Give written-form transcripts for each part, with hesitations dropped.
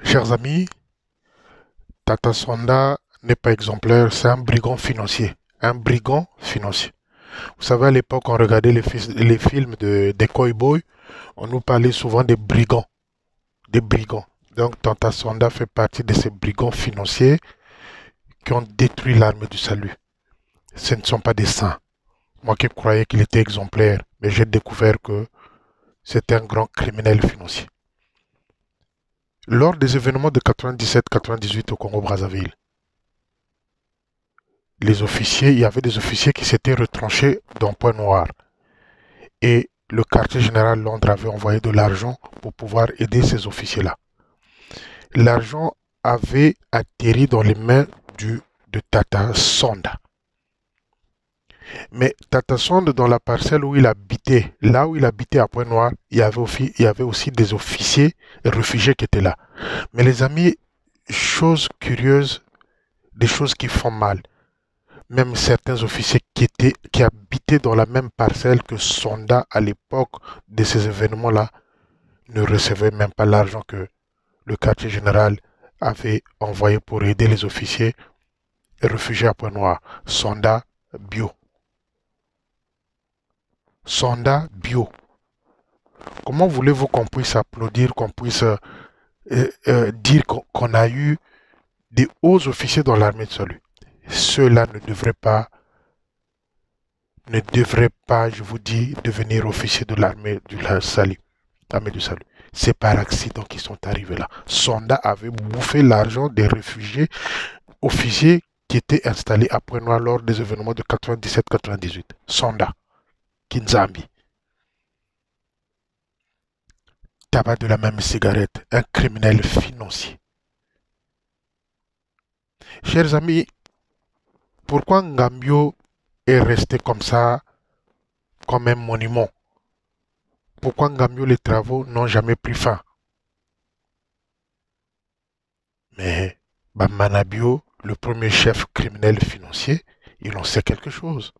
Chers amis, Tata Sonda n'est pas exemplaire, c'est un brigand financier. Un brigand financier. Vous savez, à l'époque, on regardait les films des cow-boys, on nous parlait souvent des brigands. Des brigands. Donc, Tata Sonda fait partie de ces brigands financiers qui ont détruit l'armée du salut. Ce ne sont pas des saints. Moi qui croyais qu'il était exemplaire, mais j'ai découvert que c'était un grand criminel financier. Lors des événements de 97-98 au Congo-Brazzaville, il y avait des officiers qui s'étaient retranchés dans Pointe-Noire. Et le quartier général Londres avait envoyé de l'argent pour pouvoir aider ces officiers-là. L'argent avait atterri dans les mains de Tata Sonda. Mais Tata Sonda, dans la parcelle où il habitait, là où il habitait à Pointe-Noire, il y avait aussi des officiers réfugiés qui étaient là. Mais les amis, chose curieuse, des choses qui font mal. Même certains officiers qui habitaient dans la même parcelle que Sonda à l'époque de ces événements-là ne recevaient même pas l'argent que le quartier général avait envoyé pour aider les officiers réfugiés à Pointe-Noire. Sonda bio. Sonda bio. Comment voulez-vous qu'on puisse applaudir, qu'on puisse dire qu'on a eu des hauts officiers dans l'armée de salut? Ceux-là ne devraient pas, je vous dis, devenir officiers de l'armée du salut. L'armée du salut. C'est par accident qu'ils sont arrivés là. Sonda avait bouffé l'argent des réfugiés officiers qui étaient installés à Pointe-Noire lors des événements de 97-98. Sonda, Kinzambi, tabac de la même cigarette, un criminel financier. Chers amis, pourquoi Ngambio est resté comme ça, comme un monument? Pourquoi Ngambio, les travaux n'ont jamais pris fin? Mais Manabio, le premier chef criminel financier, il en sait quelque chose.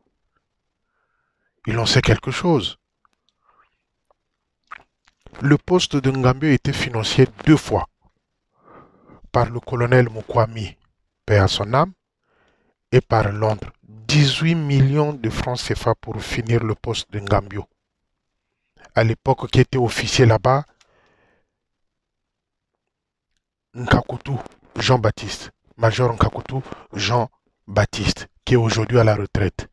Il en sait quelque chose. Le poste de Ngambio était financé 2 fois par le colonel Mukwami, paix à son âme, et par Londres. 18 millions de francs CFA pour finir le poste de Ngambio. À l'époque, qui était officier là-bas, Nkakutu Jean-Baptiste, Major Nkakutu Jean-Baptiste, qui est aujourd'hui à la retraite.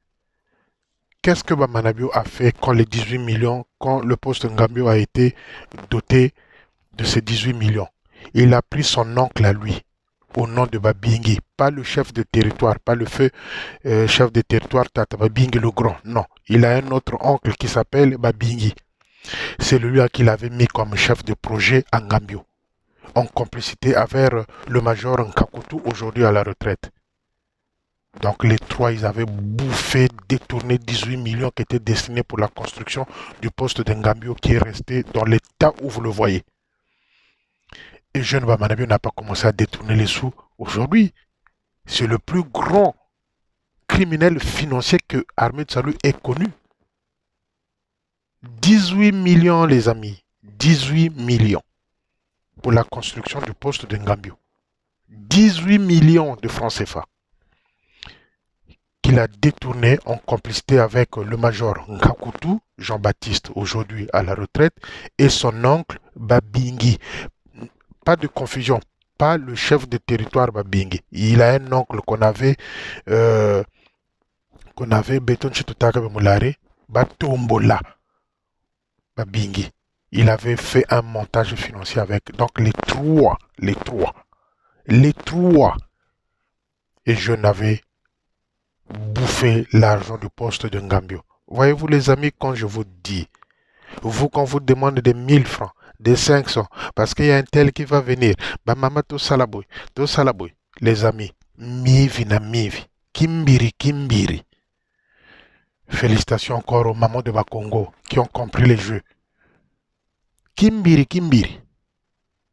Qu'est-ce que Bamanabio a fait quand les 18 millions, quand le poste Ngambio a été doté de ces 18 millions? Il a pris son oncle à lui, au nom de Babingi, pas le chef de territoire, pas le feu chef de territoire Tata Babingi le Grand, non. Il a un autre oncle qui s'appelle Babingi. C'est lui à qui il avait mis comme chef de projet à Ngambio, en complicité avec le major Nkakutu, aujourd'hui à la retraite. Donc les trois, ils avaient bouffé, détourné 18 millions qui étaient destinés pour la construction du poste de Ngambio qui est resté dans l'état où vous le voyez. Et jeune Bamanabio n'a pas commencé à détourner les sous aujourd'hui. C'est le plus grand criminel financier que Armée de Salut ait connu. 18 millions les amis, 18 millions pour la construction du poste de Ngambio. 18 millions de francs CFA qu'il a détourné en complicité avec le major Nkakutu, Jean-Baptiste, aujourd'hui à la retraite, et son oncle Babingi. Pas de confusion, pas le chef de territoire Babingi. Il a un oncle Beton Chitutaka Moulare, Batombola Babingi. Il avait fait un montage financier avec. Donc les trois. Et je n'avais bouffé l'argent du poste de Ngambio. Voyez-vous les amis, quand je vous dis, quand vous demandez des 1000 francs, des 500, parce qu'il y a un tel qui va venir, bah maman to salaboy, les amis, mivi na mivi, kimbiri kimbiri. Félicitations encore aux mamans de Bakongo qui ont compris les jeux. Kimbiri kimbiri.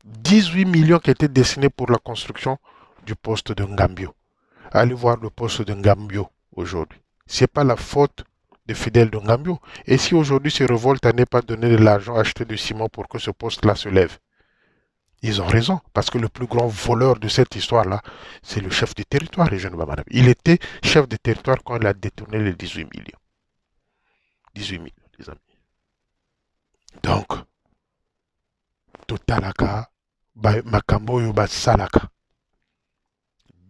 18 millions qui étaient destinés pour la construction du poste de Ngambio. Allez voir le poste de Ngambio aujourd'hui. Ce n'est pas la faute des fidèles de Ngambio. Et si aujourd'hui se révolte à ne pas donner de l'argent acheté du ciment pour que ce poste-là se lève? Ils ont raison, parce que le plus grand voleur de cette histoire-là, c'est le chef du territoire, les jeunes Bamanabi. Il était chef de territoire quand il a détourné les 18 millions. 18 millions, les amis. Donc, Totalaka, Makambo Yoba Salaka.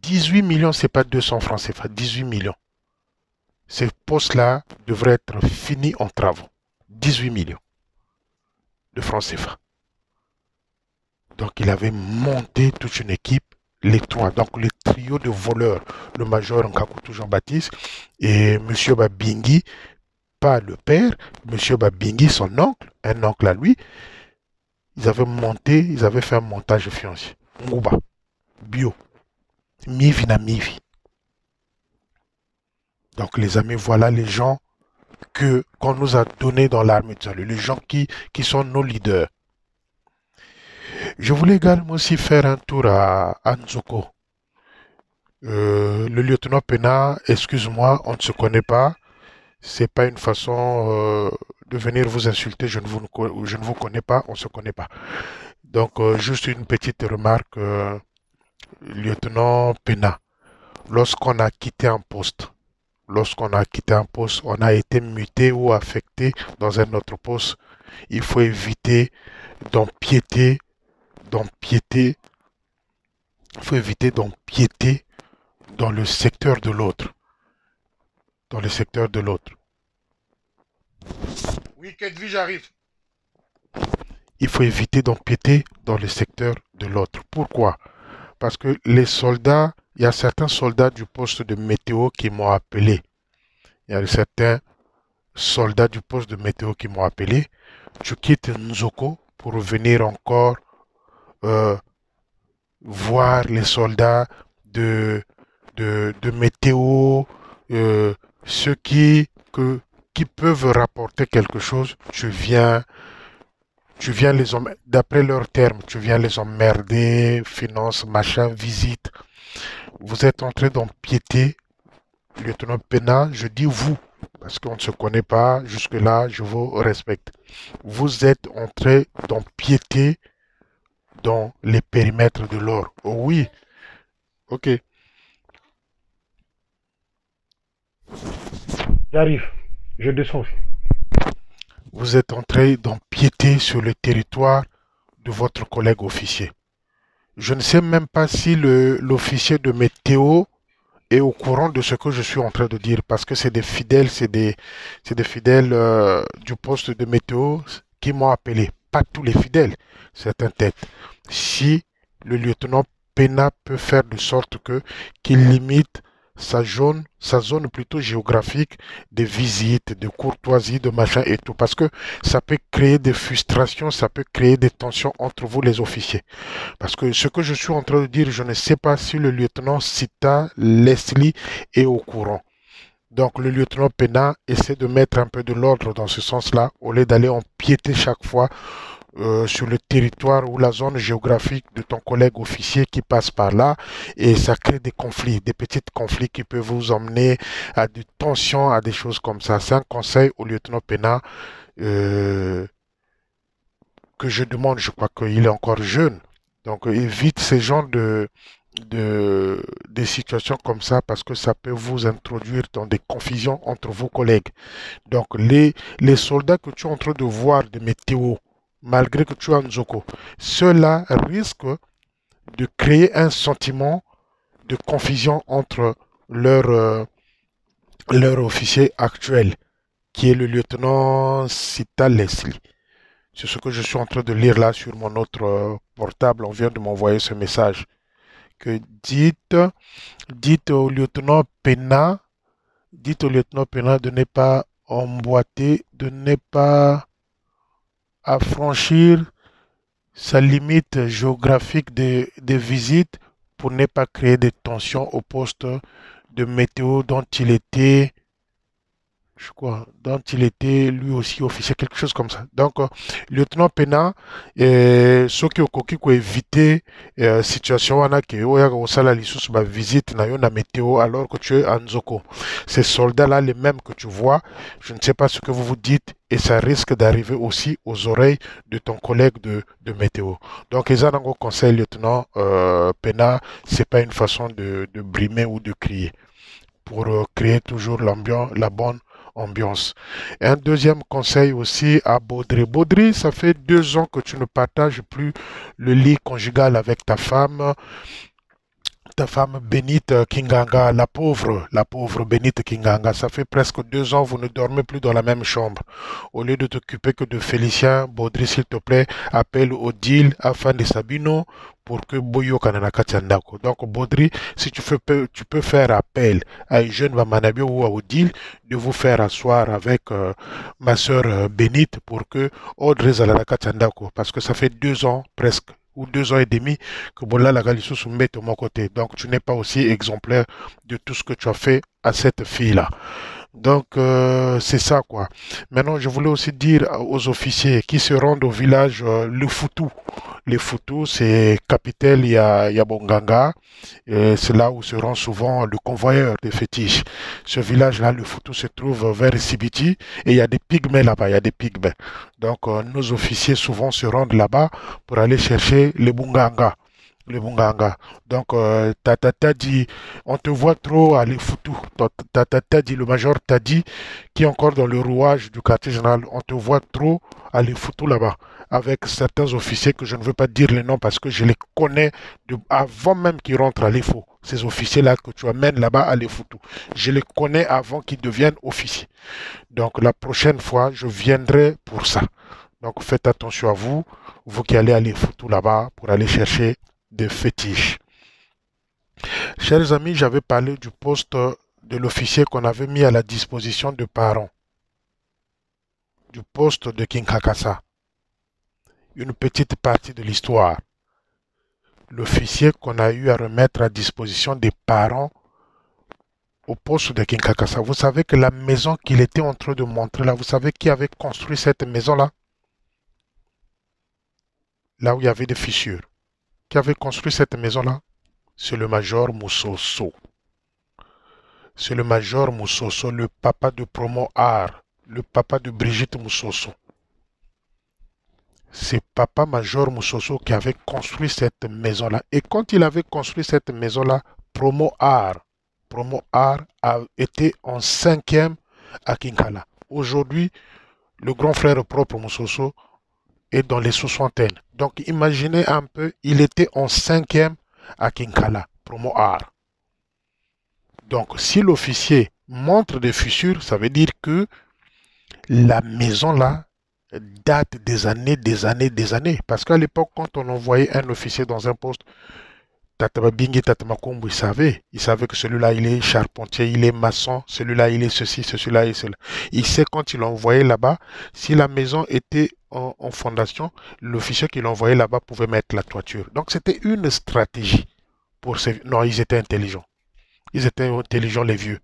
18 millions, c'est pas 200 francs CFA, 18 millions. Ces postes-là devraient être finis en travaux. 18 millions de francs CFA. Donc il avait monté toute une équipe, les trois, donc le trio de voleurs, le major Nkakutu Jean-Baptiste et M. Babingi, pas le père, M. Babingi, son oncle, un oncle à lui, ils avaient monté, ils avaient fait un montage financier. Ngouba, bio, mivi na mivi. Donc les amis, voilà les gens qu'on nous a donnés dans l'armée de salut, les gens qui sont nos leaders. Je voulais également aussi faire un tour à Nzoko. Le lieutenant Pena, excuse-moi, on ne se connaît pas. C'est pas une façon de venir vous insulter. Je ne vous connais pas, on ne se connaît pas. Donc, juste une petite remarque, lieutenant Pena. Lorsqu'on a quitté un poste, on a été muté ou affecté dans un autre poste. Il faut éviter d'empiéter, d'empiéter. Il faut éviter d'empiéter dans le secteur de l'autre. Dans le secteur de l'autre. Oui, Kedvi, j'arrive. Il faut éviter d'empiéter dans le secteur de l'autre. Pourquoi? Parce que les soldats, il y a certains soldats du poste de météo qui m'ont appelé. Il y a certains soldats du poste de météo qui m'ont appelé. Je quitte Nzoko pour venir encore euh, voir les soldats de, de météo, ceux qui peuvent rapporter quelque chose. Tu viens les emmerder, d'après leurs termes, tu viens les emmerder, finance, machin, visite. Vous êtes en train d'empiéter, lieutenant Pena, je dis vous, parce qu'on ne se connaît pas, jusque-là, je vous respecte. Vous êtes en train d'empiéter dans les périmètres de l'or. Oh oui, ok. J'arrive, je descends. Vous êtes en train d'empiéter sur le territoire de votre collègue officier. Je ne sais même pas si l'officier de météo est au courant de ce que je suis en train de dire parce que c'est des fidèles, c'est des fidèles du poste de météo qui m'ont appelé. Pas tous les fidèles, certaines têtes. Si le lieutenant Pena peut faire de sorte que qu'il limite sa zone plutôt géographique de visite, de courtoisie, de machin et tout. Parce que ça peut créer des frustrations, ça peut créer des tensions entre vous les officiers. Parce que ce que je suis en train de dire, je ne sais pas si le lieutenant Sita Leslie est au courant. Donc le lieutenant Pena essaie de mettre un peu de l'ordre dans ce sens-là, au lieu d'aller empiéter chaque fois sur le territoire ou la zone géographique de ton collègue officier qui passe par là et ça crée des conflits, des petits conflits qui peuvent vous emmener à des tensions, à des choses comme ça. C'est un conseil au lieutenant Pena euh, que je demande, je crois qu'il est encore jeune. Donc évite ces genres des situations comme ça parce que ça peut vous introduire dans des confusions entre vos collègues. Donc les soldats que tu es en train de voir de météo, malgré que tu es en Nzoko, ceux-là risquent de créer un sentiment de confusion entre leur officier actuel, qui est le lieutenant Sita Leslie. C'est ce que je suis en train de lire là sur mon autre portable. On vient de m'envoyer ce message. Que dites au lieutenant Pena, dites au lieutenant Pena de ne pas emboîter, de ne pas affranchir sa limite géographique de visite pour ne pas créer de tensions au poste de météo dont il était je crois, dont il était lui aussi officier, quelque chose comme ça. Donc, lieutenant Pena, ceux qui ont évité situation wana ke oya osala lisusu ba visite na yo na météo alors que tu es à Nzoko. Ces soldats-là, les mêmes que tu vois, je ne sais pas ce que vous vous dites et ça risque d'arriver aussi aux oreilles de ton collègue de météo. Donc, les anango conseil, lieutenant Pena, c'est pas une façon de brimer ou de crier pour créer toujours l'ambiance, la bonne ambiance. Et un deuxième conseil aussi à Baudry. Baudry, ça fait 2 ans que tu ne partages plus le lit conjugal avec ta femme Bénite Kinganga, la pauvre Bénite Kinganga. Ça fait presque 2 ans, vous ne dormez plus dans la même chambre. Au lieu de t'occuper que de Félicien, Baudry, s'il te plaît, appelle Odile afin de Sabino pour que Boyo Kananaka Tiandako. Donc, Baudry, si tu peux faire appel à une jeune Mamanabio ou à Odile, de vous faire asseoir avec ma soeur Bénite pour que Audrey Zalanaka Tiandako. Parce que ça fait 2 ans presque ou 2 ans et demi que Bola Lagalisu se met de mon côté. Donc tu n'es pas aussi exemplaire de tout ce que tu as fait à cette fille-là. Donc c'est ça quoi. Maintenant je voulais aussi dire aux officiers qui se rendent au village Le Foutou. Le Foutou c'est capitale Yabonganga. C'est là où se rend souvent le convoyeur des fétiches. Ce village-là, Le Foutou, se trouve vers Sibiti et il y a des pygmées là-bas, il y a des pygmées. Donc nos officiers souvent se rendent là-bas pour aller chercher les Bunganga. Les Bunganga. Donc, Tata dit, on te voit trop aller foutu. Tata dit, le major t'a dit, qui est encore dans le rouage du quartier général, on te voit trop aller foutu là-bas. Avec certains officiers que je ne veux pas dire les noms parce que je les connais avant même qu'ils rentrent à l'EFO. Ces officiers-là que tu amènes là-bas à l'EFOTO. Je les connais avant qu'ils deviennent officiers. Donc, la prochaine fois, je viendrai pour ça. Donc, faites attention à vous, vous qui allez aller foutre là-bas pour aller chercher des fétiches. Chers amis, j'avais parlé du poste de l'officier qu'on avait mis à la disposition de parents. Du poste de Kinkakasa. Une petite partie de l'histoire. L'officier qu'on a eu à remettre à disposition des parents au poste de Kinkakasa. Vous savez que la maison qu'il était en train de montrer là, vous savez qui avait construit cette maison-là? Là où il y avait des fissures. Qui avait construit cette maison-là? C'est le major Moussoso. C'est le major Moussoso, le papa de Promo Art, le papa de Brigitte Moussoso. C'est papa major Moussoso qui avait construit cette maison-là. Et quand il avait construit cette maison-là, Promo Art a été en 5e à Kinkala. Aujourd'hui, le grand frère propre Moussoso est dans les soixantaines. Donc imaginez un peu, il était en 5e à Kinkala, Promo Art. Donc si l'officier montre des fissures, ça veut dire que la maison là date des années. Parce qu'à l'époque, quand on envoyait un officier dans un poste, Tatama Bingi, Tatama Kombu, il savait que celui-là, il est charpentier, il est maçon, celui-là, il est ceci, celui-là, il est cela. Il sait quand il l'envoyait là-bas, si la maison était en fondation, l'officier qui l'envoyait là-bas pouvait mettre la toiture. Donc, c'était une stratégie pour ces... Non, ils étaient intelligents. Ils étaient intelligents, les vieux.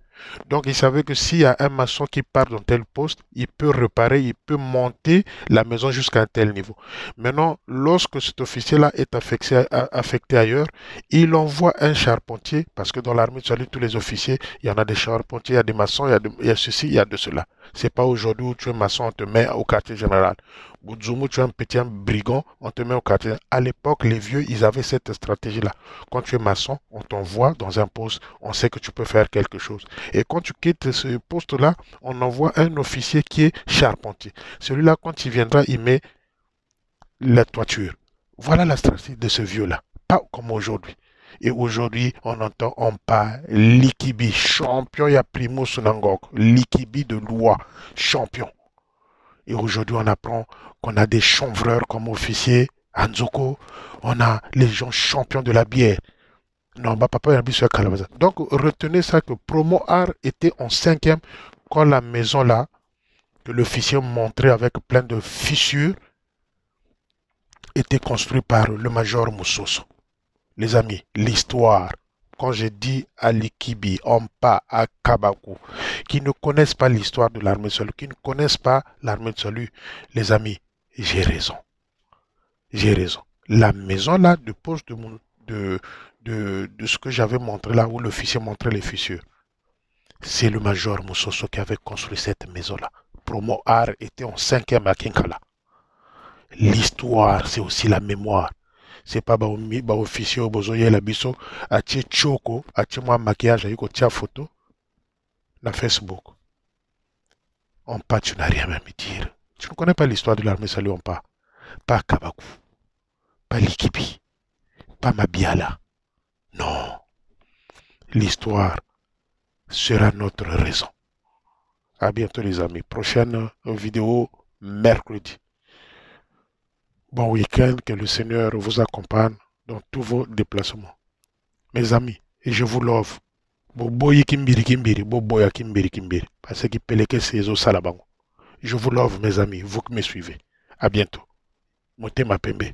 Donc, il savait que s'il y a un maçon qui part dans tel poste, il peut réparer, il peut monter la maison jusqu'à un tel niveau. Maintenant, lorsque cet officier-là est affecté ailleurs, il envoie un charpentier, parce que dans l'armée de salut, tous les officiers, il y en a des charpentiers, il y a des maçons, il y a ceci, il y a de cela. C'est pas aujourd'hui où tu es maçon, on te met au quartier général. Boudzoumou, tu es un petit brigand, on te met au quartier. À l'époque, les vieux, ils avaient cette stratégie-là. Quand tu es maçon, on t'envoie dans un poste, on sait que tu peux faire quelque chose. Et quand tu quittes ce poste-là, on envoie un officier qui est charpentier. Celui-là, quand il viendra, il met la toiture. Voilà la stratégie de ce vieux-là. Pas comme aujourd'hui. Et aujourd'hui, on parle Likibi, champion, il y a Primo Sunangok, Likibi de loi, champion. Et aujourd'hui, on apprend qu'on a des chanvreurs comme officiers, Anzoko, on a les gens champions de la bière. Non, ma papa a mis sur Calabaza. Donc, retenez ça que Promo Art était en 5e quand la maison là, que l'officier montrait avec plein de fissures, était construite par le major Moussoso. Les amis, l'histoire quand j'ai dit à Likibi, Ompa, à Kabakou, qui ne connaissent pas l'histoire de l'armée de salut, qui ne connaissent pas l'armée de salut, les amis, j'ai raison. J'ai raison. La maison là de poste de ce que j'avais montré là, où l'officier montrait les fissures, c'est le major Moussoso qui avait construit cette maison-là. Promo Art était en 5e à Kinkala. L'histoire, c'est aussi la mémoire. C'est pas officier au besoin la biso, à choko, à moi maquillage, à tia photo, na Facebook. On pas, tu n'as rien à me dire. Tu ne connais pas l'histoire de l'armée salut on pas. Pas Kabakou, pas Likibi, pas Mabiala. Non. L'histoire sera notre raison. À bientôt les amis. Prochaine vidéo mercredi. Bon week-end, que le Seigneur vous accompagne dans tous vos déplacements. Mes amis, et je vous love. Boboyi kimbiri kimbiri, boboya kimbiri kimbiri. Parce que peleke sezo salabango. Je vous love mes amis, vous qui me suivez. À bientôt. Motema Pembe.